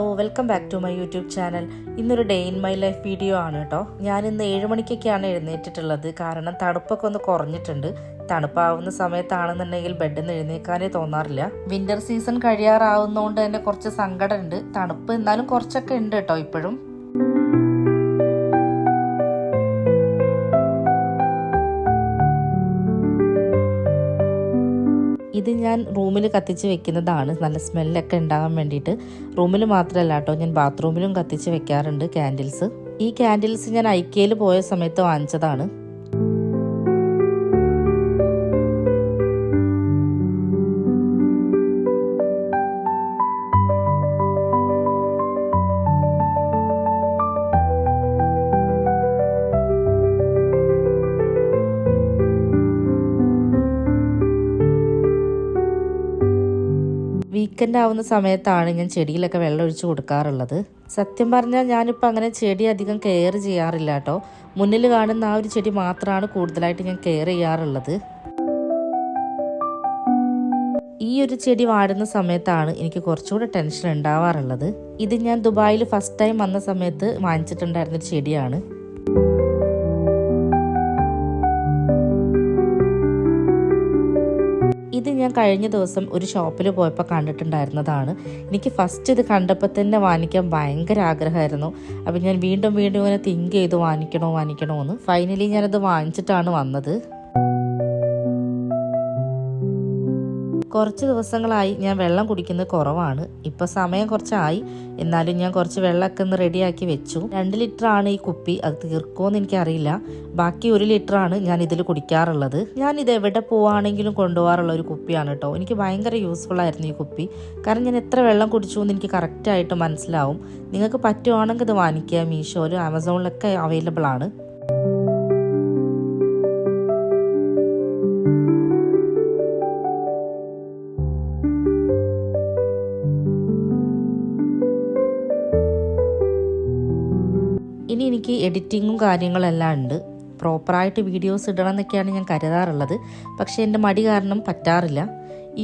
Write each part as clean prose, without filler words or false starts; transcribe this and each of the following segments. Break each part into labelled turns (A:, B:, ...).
A: Hello welcome back to my YouTube channel. ഇന്നൊരു day in my life video ആണ് കേട്ടോ. ഞാനിന്ന് 7 മണിക്കൊക്കെയാണ് എഴുന്നേറ്റിട്ടുള്ളത്. കാരണം തണുപ്പൊക്കെ ഒന്ന് കുറഞ്ഞിട്ടുണ്ട്. തണുപ്പാവുന്ന സമയത്താണെന്നുണ്ടെങ്കിൽ ബെഡിൽ നിന്ന് എഴുന്നേക്കാനേ തോന്നാറില്ല. വിന്റർ സീസൺ കഴിയാറാവുന്നതുകൊണ്ട് തന്നെ കുറച്ച് സങ്കടമുണ്ട്. തണുപ്പ് എന്നാലും കുറച്ചൊക്കെ ഉണ്ട് കേട്ടോ ഇപ്പോഴും. ഇത് ഞാൻ റൂമിൽ കത്തിച്ച് വെക്കുന്നതാണ്, നല്ല സ്മെല്ലൊക്കെ ഉണ്ടാകാൻ വേണ്ടിയിട്ട്. റൂമിൽ മാത്രമല്ല കേട്ടോ, ഞാൻ ബാത്റൂമിലും കത്തിച്ച് വെക്കാറുണ്ട് ക്യാൻഡിൽസ്. ഈ ക്യാൻഡിൽസ് ഞാൻ ഐക്കയിൽ പോയ സമയത്ത് വാങ്ങിച്ചതാണ്. വീക്കെൻഡ് ആവുന്ന സമയത്താണ് ഞാൻ ചെടിയിലൊക്കെ വെള്ളം ഒഴിച്ച് കൊടുക്കാറുള്ളത്. സത്യം പറഞ്ഞാൽ ഞാനിപ്പോൾ അങ്ങനെ ചെടി അധികം കെയർ ചെയ്യാറില്ല കേട്ടോ. മുന്നിൽ കാണുന്ന ആ ഒരു ചെടി മാത്രമാണ് കൂടുതലായിട്ട് ഞാൻ കെയർ ചെയ്യാറുള്ളത്. ഈ ഒരു ചെടി വാടുന്ന സമയത്താണ് എനിക്ക് കുറച്ചുകൂടെ ടെൻഷൻ ഉണ്ടാവാറുള്ളത്. ഇത് ഞാൻ ദുബായിൽ ഫസ്റ്റ് ടൈം വന്ന സമയത്ത് വാങ്ങിച്ചിട്ടുണ്ടായിരുന്നൊരു ചെടിയാണ്. ഇത് ഞാൻ കഴിഞ്ഞ ദിവസം ഒരു ഷോപ്പിൽ പോയപ്പോൾ കണ്ടിട്ടുണ്ടായിരുന്നതാണ്. എനിക്ക് ഫസ്റ്റ് ഇത് കണ്ടപ്പോൾ തന്നെ വാങ്ങിക്കാൻ ഭയങ്കര ആഗ്രഹമായിരുന്നു. അപ്പം ഞാൻ വീണ്ടും ഇങ്ങനെ തിങ്ക് ചെയ്ത് വാങ്ങിക്കണോ എന്ന്. ഫൈനലി ഞാനത് വാങ്ങിച്ചിട്ടാണ് വന്നത്. കുറച്ച് ദിവസങ്ങളായി ഞാൻ വെള്ളം കുടിക്കുന്നത് കുറവാണ്. ഇപ്പോൾ സമയം കുറച്ചായി, എന്നാലും ഞാൻ കുറച്ച് വെള്ളമൊക്കെ ഒന്ന് റെഡിയാക്കി വെച്ചു. 2 ലിറ്ററാണ് ഈ കുപ്പി. അത് തീർക്കുമെന്ന് എനിക്കറിയില്ല. ബാക്കി 1 ലിറ്ററാണ് ഞാൻ ഇതിൽ കുടിക്കാറുള്ളത്. ഞാനിത് എവിടെ പോവുകയാണെങ്കിലും കൊണ്ടുപോകാറുള്ള ഒരു കുപ്പിയാണ് കേട്ടോ. എനിക്ക് ഭയങ്കര യൂസ്ഫുൾ ആയിരുന്നു ഈ കുപ്പി. കാരണം ഞാൻ എത്ര വെള്ളം കുടിച്ചു എന്ന് എനിക്ക് കറക്റ്റായിട്ട് മനസ്സിലാവും. നിങ്ങൾക്ക് പറ്റുവാണെങ്കിൽ ഇത് വാങ്ങിക്കുക. മീഷോയിലും ആമസോണിലൊക്കെ അവൈലബിൾ ആണ്. ഇനി എനിക്ക് എഡിറ്റിങ്ങും കാര്യങ്ങളെല്ലാം ഉണ്ട്. പ്രോപ്പറായിട്ട് വീഡിയോസ് ഇടണം എന്നൊക്കെയാണ് ഞാൻ കരുതാറുള്ളത്. പക്ഷേ എൻ്റെ മടി കാരണം പറ്റാറില്ല.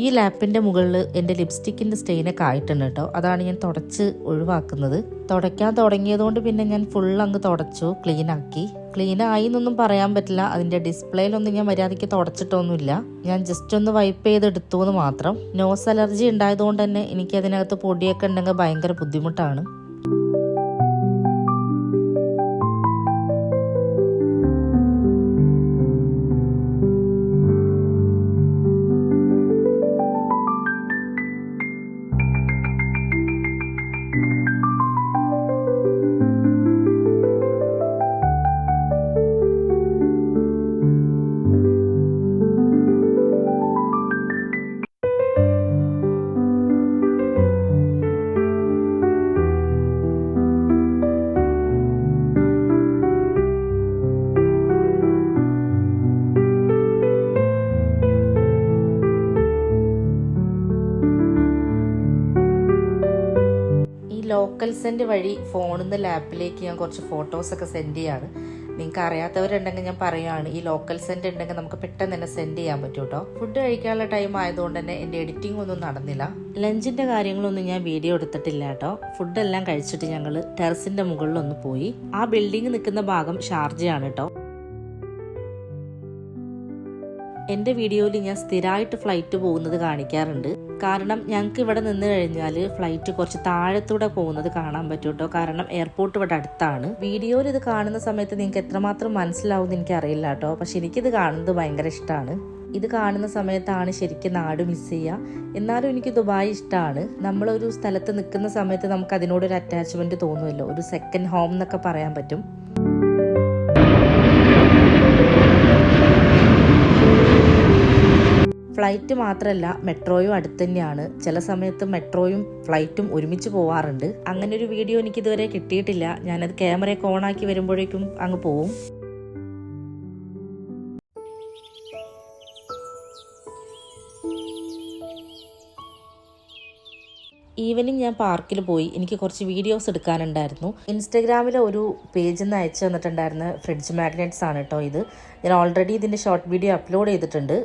A: ഈ ലാപ്പിൻ്റെ മുകളിൽ എൻ്റെ ലിപ്സ്റ്റിക്കിൻ്റെ സ്റ്റെയിനൊക്കെ ആയിട്ടുണ്ട് കേട്ടോ. അതാണ് ഞാൻ തുടച്ച് ഒഴിവാക്കുന്നത്. തുടയ്ക്കാൻ തുടങ്ങിയതുകൊണ്ട് പിന്നെ ഞാൻ ഫുൾ അങ്ങ് തുടച്ചു, ക്ലീനായി എന്നൊന്നും പറയാൻ പറ്റില്ല. അതിൻ്റെ ഡിസ്പ്ലേയിലൊന്നും ഞാൻ മര്യാദയ്ക്ക് തുടച്ചിട്ടൊന്നുമില്ല. ഞാൻ ജസ്റ്റ് ഒന്ന് വൈപ്പ് ചെയ്തെടുത്തു എന്ന് മാത്രം. നോസ് അലർജി ഉണ്ടായതുകൊണ്ട് തന്നെ എനിക്ക് അതിനകത്ത് പൊടിയൊക്കെ ഉണ്ടെങ്കിൽ ഭയങ്കര ബുദ്ധിമുട്ടാണ്. ലോക്കൽ സെൻഡ് വഴി ഫോണിൽ നിന്ന് ലാപ്പിലേക്ക് ഞാൻ കുറച്ച് ഫോട്ടോസൊക്കെ സെൻഡ് ചെയ്യാണ്. നിങ്ങൾക്ക് അറിയാത്തവരുണ്ടെങ്കിൽ ഞാൻ പറയുകയാണ്, ഈ ലോക്കൽ സെൻഡ് ഉണ്ടെങ്കിൽ നമുക്ക് പെട്ടെന്ന് തന്നെ സെൻഡ് ചെയ്യാൻ പറ്റും കേട്ടോ. ഫുഡ് കഴിക്കാനുള്ള ടൈം ആയതുകൊണ്ട് തന്നെ എൻ്റെ എഡിറ്റിംഗ് ഒന്നും നടന്നില്ല. ലഞ്ചിൻ്റെ കാര്യങ്ങളൊന്നും ഞാൻ വീഡിയോ എടുത്തിട്ടില്ല കേട്ടോ. ഫുഡെല്ലാം കഴിച്ചിട്ട് ഞങ്ങൾ ടെറസിൻ്റെ മുകളിലൊന്ന് പോയി. ആ ബിൽഡിംഗ് നിൽക്കുന്ന ഭാഗം ഷാർജയാണ് കേട്ടോ. എൻ്റെ വീഡിയോയിൽ ഞാൻ സ്ഥിരമായിട്ട് ഫ്ലൈറ്റ് പോകുന്നത് കാണിക്കാറുണ്ട്. കാരണം ഞങ്ങൾക്ക് ഇവിടെ നിന്ന് കഴിഞ്ഞാൽ ഫ്ലൈറ്റ് കുറച്ച് താഴത്തൂടെ പോകുന്നത് കാണാൻ പറ്റും കേട്ടോ. കാരണം എയർപോർട്ട് ഇവിടെ അടുത്താണ്. വീഡിയോയിൽ ഇത് കാണുന്ന സമയത്ത് നിങ്ങൾക്ക് എത്രമാത്രം മനസ്സിലാവും എന്ന് എനിക്കറിയില്ല കേട്ടോ. പക്ഷെ എനിക്കിത് കാണുന്നത് ഭയങ്കര ഇഷ്ടമാണ്. ഇത് കാണുന്ന സമയത്താണ് ശരിക്കും നാട് മിസ് ചെയ്യുക. എന്നാലും എനിക്ക് ദുബായ് ഇഷ്ടമാണ്. നമ്മളൊരു സ്ഥലത്ത് നിൽക്കുന്ന സമയത്ത് നമുക്ക് അതിനോടൊരു അറ്റാച്ച്മെൻറ്റ് തോന്നുമല്ലോ. ഒരു സെക്കൻഡ് ഹോം എന്നൊക്കെ പറയാൻ പറ്റും. ഫ്ലൈറ്റ് മാത്രമല്ല, മെട്രോയും അടുത്ത് തന്നെയാണ്. ചില സമയത്ത് മെട്രോയും ഫ്ലൈറ്റും ഒരുമിച്ച് പോവാറുണ്ട്. അങ്ങനെ ഒരു വീഡിയോ എനിക്ക് ഇതുവരെ കിട്ടിയിട്ടില്ല. ഞാനത് ക്യാമറയൊക്കെ ഓണാക്കി വരുമ്പോഴേക്കും അങ്ങ് പോവും. ഈവനിങ് ഞാൻ പാർക്കിൽ പോയി. എനിക്ക് കുറച്ച് വീഡിയോസ് എടുക്കാനുണ്ടായിരുന്നു. ഇൻസ്റ്റഗ്രാമിൽ ഒരു പേജിൽ നിന്ന് അയച്ചു തന്നിട്ടുണ്ടായിരുന്ന ഫ്രിഡ്ജ് മാഗ്നറ്റ്സ് ആണ് കേട്ടോ ഇത്. ഞാൻ ഓൾറെഡി ഇതിൻ്റെ ഷോർട്ട് വീഡിയോ അപ്ലോഡ് ചെയ്തിട്ടുണ്ട്.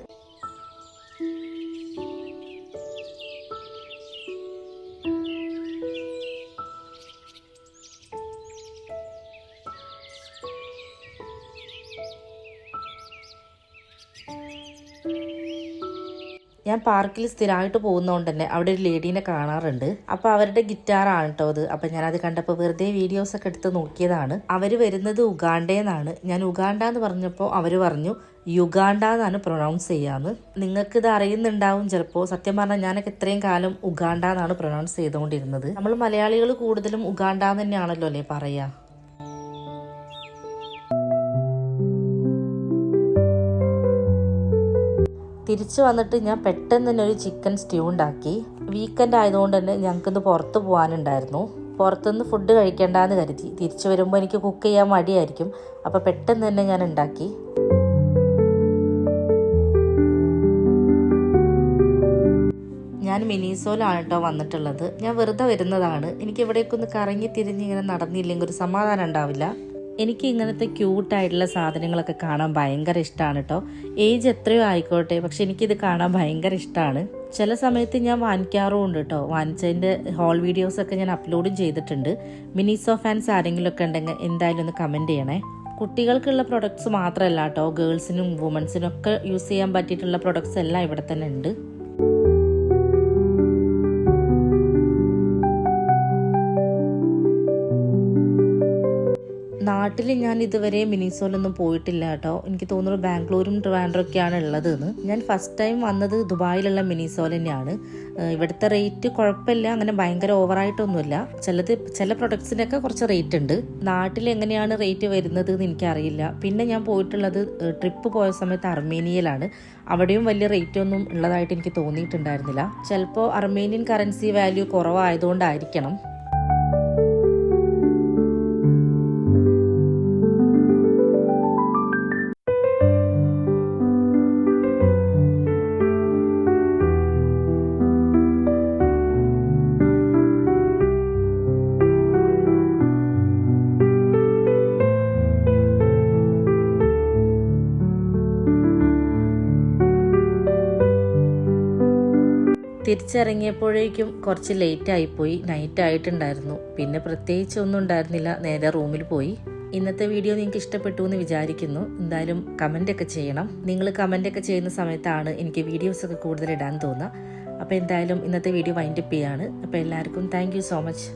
A: ഞാൻ പാർക്കിൽ സ്ഥിരമായിട്ട് പോകുന്നതുകൊണ്ട് തന്നെ അവിടെ ഒരു ലേഡീനെ കാണാറുണ്ട്. അപ്പോൾ അവരുടെ ഗിറ്റാറാണ് കേട്ടോ അത്. അപ്പം ഞാനത് കണ്ടപ്പോൾ വെറുതെ വീഡിയോസൊക്കെ എടുത്ത് നോക്കിയതാണ്. അവർ വരുന്നത് ഉഗാണ്ടയെന്നാണ്. ഞാൻ ഉഗാണ്ട എന്ന് പറഞ്ഞപ്പോൾ അവർ പറഞ്ഞു യുഗാണ്ട എന്നാണ് പ്രൊനൗൺസ് ചെയ്യാന്ന്. നിങ്ങൾക്കിത് അറിയുന്നുണ്ടാവും ചിലപ്പോൾ. സത്യം പറഞ്ഞാൽ ഞാനൊക്കെ ഇത്രയും കാലം ഉഗാണ്ട എന്നാണ് പ്രൊനൗൺസ് ചെയ്തുകൊണ്ടിരുന്നത്. നമ്മൾ മലയാളികൾ കൂടുതലും ഉഗാണ്ട എന്ന് തന്നെയാണല്ലോ അല്ലേ പറയുക. തിരിച്ചു വന്നിട്ട് ഞാൻ പെട്ടെന്ന് തന്നെ ഒരു ചിക്കൻ സ്റ്റ്യൂ ഉണ്ടാക്കി. വീക്കെൻഡ് ആയതുകൊണ്ട് തന്നെ ഞങ്ങൾക്കിന്ന് പുറത്ത് പോകാനുണ്ടായിരുന്നു. പുറത്തുനിന്ന് ഫുഡ് കഴിക്കേണ്ടെന്ന് കരുതി. തിരിച്ചു വരുമ്പോൾ എനിക്ക് കുക്ക് ചെയ്യാൻ മടിയായിരിക്കും. അപ്പോൾ പെട്ടെന്ന് തന്നെ ഞാൻ ഉണ്ടാക്കി. ഞാൻ മിനിസോയിലാണ് കേട്ടോ വന്നിട്ടുള്ളത്. ഞാൻ വെറുതെ വരുന്നതാണ്. എനിക്ക് ഇവിടേക്ക് ഒന്ന് കറങ്ങി തിരിഞ്ഞ് ഇങ്ങനെ നടന്നില്ലെങ്കിൽ ഒരു സമാധാനം ഉണ്ടാവില്ല. എനിക്ക് ഇങ്ങനത്തെ ക്യൂട്ടായിട്ടുള്ള സാധനങ്ങളൊക്കെ കാണാൻ ഭയങ്കര ഇഷ്ടമാണ് കേട്ടോ. ഏജ് എത്രയോ ആയിക്കോട്ടെ, പക്ഷെ എനിക്കിത് കാണാൻ ഭയങ്കര ഇഷ്ടമാണ്. ചില സമയത്ത് ഞാൻ വാങ്ങിക്കാറും ഉണ്ട് കേട്ടോ. വാങ്ങിച്ചതിൻ്റെ ഹോൾ വീഡിയോസൊക്കെ ഞാൻ അപ്ലോഡും ചെയ്തിട്ടുണ്ട്. മിനിസോ ഫാൻസ് ആരെങ്കിലുമൊക്കെ ഉണ്ടെങ്കിൽ എന്തായാലും ഒന്ന് കമൻറ്റ് ചെയ്യണേ. കുട്ടികൾക്കുള്ള പ്രൊഡക്ട്സ് മാത്രമല്ല കേട്ടോ, ഗേൾസിനും വുമൻസിനും ഒക്കെ യൂസ് ചെയ്യാൻ പറ്റിയിട്ടുള്ള പ്രൊഡക്ട്സ് എല്ലാം ഇവിടെ തന്നെ ഉണ്ട്. നാട്ടിൽ ഞാൻ ഇതുവരെ മിനിസോയിലൊന്നും പോയിട്ടില്ല കേട്ടോ. എനിക്ക് തോന്നുന്നു ബാംഗ്ലൂരും ട്രിവാൻഡ്രമൊക്കെയാണ് ഉള്ളതെന്ന്. ഞാൻ ഫസ്റ്റ് ടൈം വന്നത് ദുബായിലുള്ള മിനിസോയിൽ തന്നെയാണ്. ഇവിടുത്തെ റേറ്റ് കുഴപ്പമില്ല, അങ്ങനെ ഭയങ്കര ഓവറായിട്ടൊന്നുമില്ല. ചില പ്രൊഡക്ട്സിനൊക്കെ കുറച്ച് റേറ്റ് ഉണ്ട്. നാട്ടിൽ എങ്ങനെയാണ് റേറ്റ് വരുന്നത് എന്ന് എനിക്കറിയില്ല. പിന്നെ ഞാൻ പോയിട്ടുള്ളത് ട്രിപ്പ് പോയ സമയത്ത് അർമേനിയയിലാണ്. അവിടെയും വലിയ റേറ്റ് ഒന്നും ഉള്ളതായിട്ട് എനിക്ക് തോന്നിയിട്ടുണ്ടായിരുന്നില്ല. ചിലപ്പോൾ അർമേനിയൻ കറൻസി വാല്യൂ കുറവായതുകൊണ്ടായിരിക്കണം. തിരിച്ചിറങ്ങിയപ്പോഴേക്കും കുറച്ച് ലേറ്റ് ആയിപ്പോയി. നൈറ്റ് ആയിട്ടുണ്ടായിരുന്നു. പിന്നെ പ്രത്യേകിച്ച് ഒന്നും ഉണ്ടായിരുന്നില്ല. നേരെ റൂമിൽ പോയി. ഇന്നത്തെ വീഡിയോ നിങ്ങൾക്ക് ഇഷ്ടപ്പെട്ടു എന്ന് വിചാരിക്കുന്നു. എന്തായാലും കമൻ്റൊക്കെ ചെയ്യണം. നിങ്ങൾ കമൻ്റൊക്കെ ചെയ്യുന്ന സമയത്താണ് എനിക്ക് വീഡിയോസൊക്കെ കൂടുതൽ ഇടാൻ തോന്നുക. അപ്പോൾ എന്തായാലും ഇന്നത്തെ വീഡിയോ വൈൻഡപ്പ് ചെയ്യാണ്. അപ്പോൾ എല്ലാവർക്കും താങ്ക് യു സോ മച്ച്.